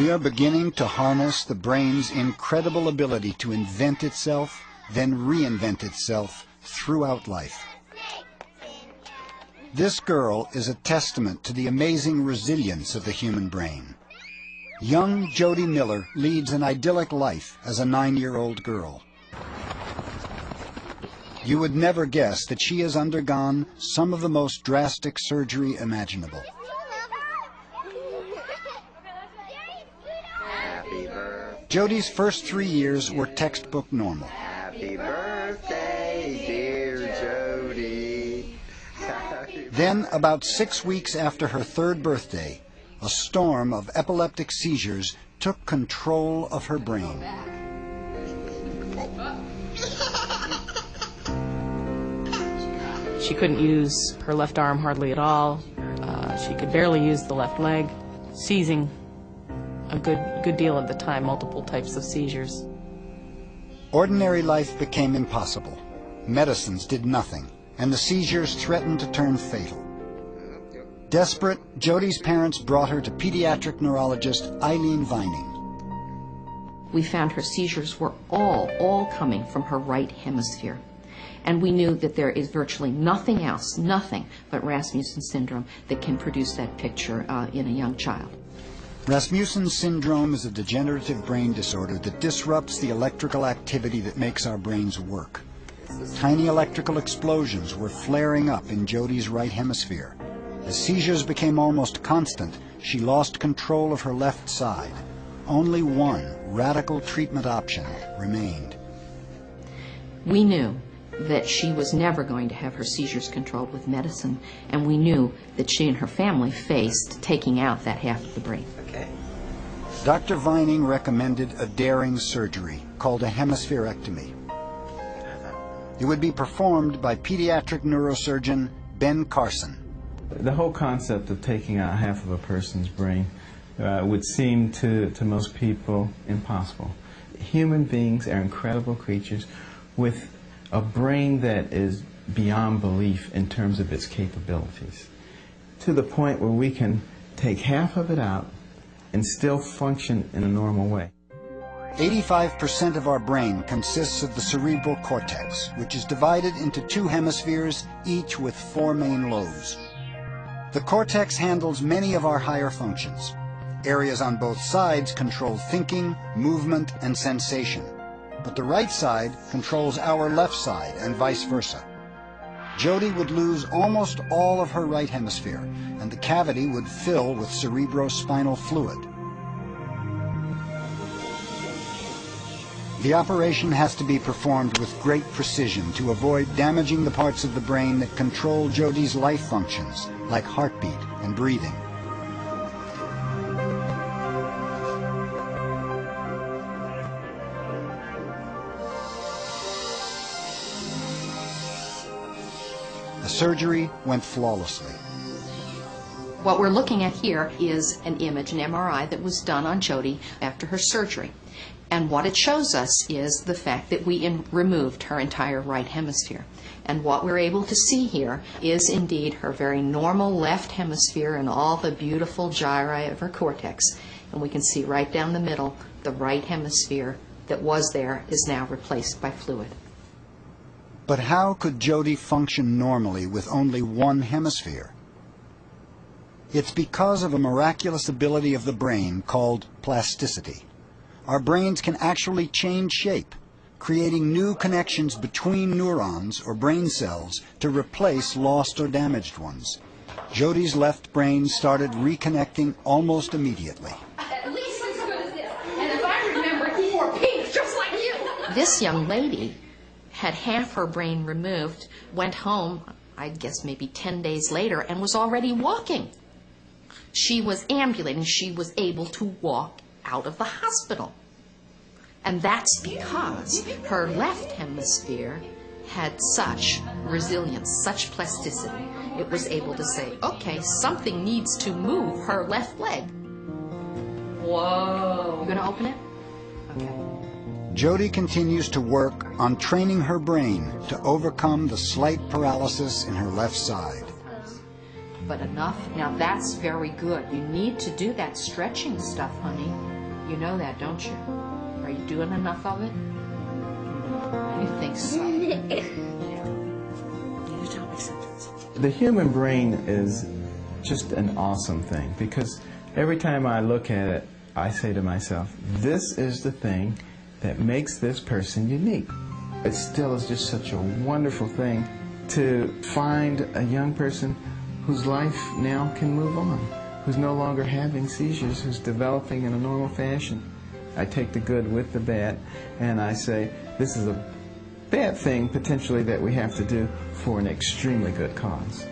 We are beginning to harness the brain's incredible ability to invent itself, then reinvent itself throughout life. This girl is a testament to the amazing resilience of the human brain. Young Jody Miller leads an idyllic life as a 9-year-old girl. You would never guess that she has undergone some of the most drastic surgery imaginable. Jody's first 3 years were textbook normal. Happy birthday, dear Jody. Then, about 6 weeks after her 3rd birthday, a storm of epileptic seizures took control of her brain. She couldn't use her left arm hardly at all. She could barely use the left leg, seizing a good deal of the time, multiple types of seizures. Ordinary life became impossible. Medicines did nothing, and the seizures threatened to turn fatal. Desperate, Jody's parents brought her to pediatric neurologist Eileen Vining. We found her seizures were all coming from her right hemisphere. And we knew that there is virtually nothing else, nothing but Rasmussen syndrome that can produce that picture in a young child. Rasmussen syndrome is a degenerative brain disorder that disrupts the electrical activity that makes our brains work. Tiny electrical explosions were flaring up in Jody's right hemisphere. As seizures became almost constant, she lost control of her left side. Only one radical treatment option remained. We knew that she was never going to have her seizures controlled with medicine, and we knew that she and her family faced taking out that half of the brain. Okay. Dr. Vining recommended a daring surgery called a hemispherectomy. It would be performed by pediatric neurosurgeon Ben Carson. The whole concept of taking out half of a person's brain would seem to most people impossible. Human beings are incredible creatures with a brain that is beyond belief in terms of its capabilities, to the point where we can take half of it out and still function in a normal way. 85% of our brain consists of the cerebral cortex, which is divided into 2 hemispheres, each with 4 main lobes. The cortex handles many of our higher functions. Areas on both sides control thinking, movement, and sensation. But the right side controls our left side, and vice versa. Jody would lose almost all of her right hemisphere, and the cavity would fill with cerebrospinal fluid. The operation has to be performed with great precision to avoid damaging the parts of the brain that control Jody's life functions, like heartbeat and breathing. The surgery went flawlessly. What we're looking at here is an image, an MRI, that was done on Jody after her surgery. And what it shows us is the fact that we removed her entire right hemisphere. And what we're able to see here is indeed her very normal left hemisphere and all the beautiful gyri of her cortex. And we can see right down the middle, the right hemisphere that was there is now replaced by fluid. But how could Jody function normally with only one hemisphere? It's because of a miraculous ability of the brain called plasticity. Our brains can actually change shape, creating new connections between neurons or brain cells to replace lost or damaged ones. Jody's left brain started reconnecting almost immediately. At least as good as this. And if I remember, he wore pink just like you. This young lady had half her brain removed, went home, I guess maybe 10 days later, and was already walking. She was ambulating. She was able to walk out of the hospital. And that's because her left hemisphere had such resilience, such plasticity. It was able to say, okay, something needs to move her left leg. Whoa. You gonna open it? Okay. Jody continues to work on training her brain to overcome the slight paralysis in her left side. But enough. Now that's very good. You need to do that stretching stuff, honey. You know that, don't you? Are you doing enough of it? You think so? The human brain is just an awesome thing, because every time I look at it, I say to myself, this is the thing that makes this person unique. It still is just such a wonderful thing to find a young person whose life now can move on, who's no longer having seizures, who's developing in a normal fashion. I take the good with the bad, and I say, this is a bad thing, potentially, that we have to do for an extremely good cause.